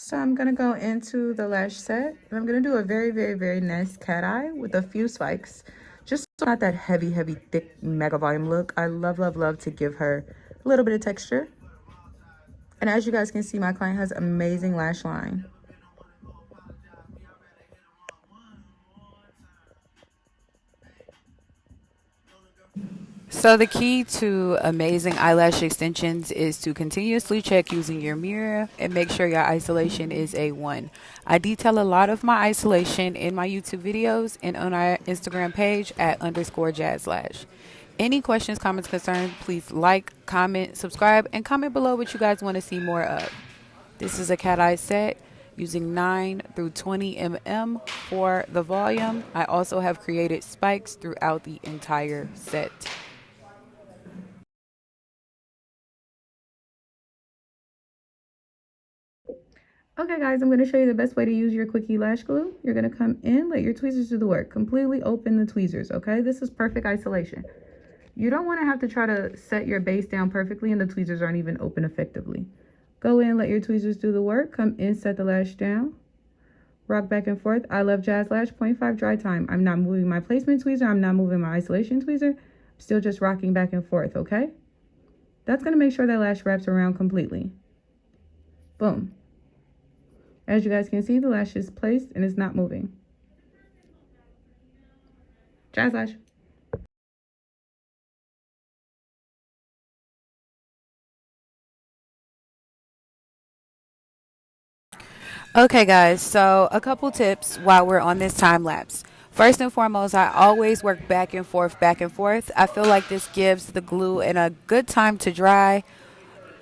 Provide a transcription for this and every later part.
So I'm going to go into the lash set, and I'm going to do a very, very, very nice cat eye with a few spikes. Just not that heavy, heavy, thick, mega volume look. I love, love, love to give her a little bit of texture. And as you guys can see, my client has amazing lash line. So the key to amazing eyelash extensions is to continuously check using your mirror and make sure your isolation is A1. I detail a lot of my isolation in my YouTube videos and on our Instagram page at _jazzlash. Any questions, comments, concerns, please like, comment, subscribe, and comment below what you guys want to see more of. This is a cat eye set using 9 through 20 mm for the volume. I also have created spikes throughout the entire set. Okay guys, I'm going to show you the best way to use your quickie lash glue. You're going to come in, let your tweezers do the work. Completely open the tweezers, okay? This is perfect isolation. You don't want to have to try to set your base down perfectly and the tweezers aren't even open effectively. Go in, let your tweezers do the work. Come in, set the lash down. Rock back and forth. I love Jazz Lash, 0.5 dry time. I'm not moving my placement tweezer. I'm not moving my isolation tweezer. I'm still just rocking back and forth, okay? That's going to make sure that lash wraps around completely. Boom. As you guys can see, the lash is placed and it's not moving. Jazz Lash. Okay guys, so a couple tips while we're on this time lapse. First and foremost, I always work back and forth, back and forth. I feel like this gives the glue and a good time to dry,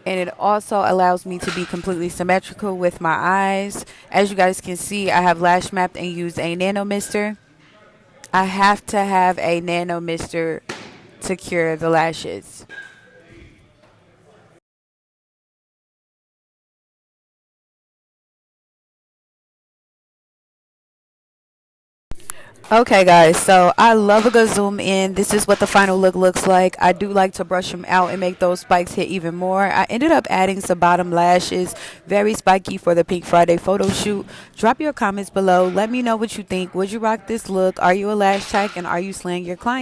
and it also allows me to be completely symmetrical with my eyes. As you guys can see, I have lash mapped and used a nano mister. I have to have a nano mister to cure the lashes. Okay guys, so I love a good zoom in. This is what the final look looks like. I do like to brush them out and make those spikes hit even more. I ended up adding some bottom lashes, very spiky for the Pink Friday photo shoot. Drop your comments below. Let me know what you think. Would you rock this look? Are you a lash tech and are you slaying your client?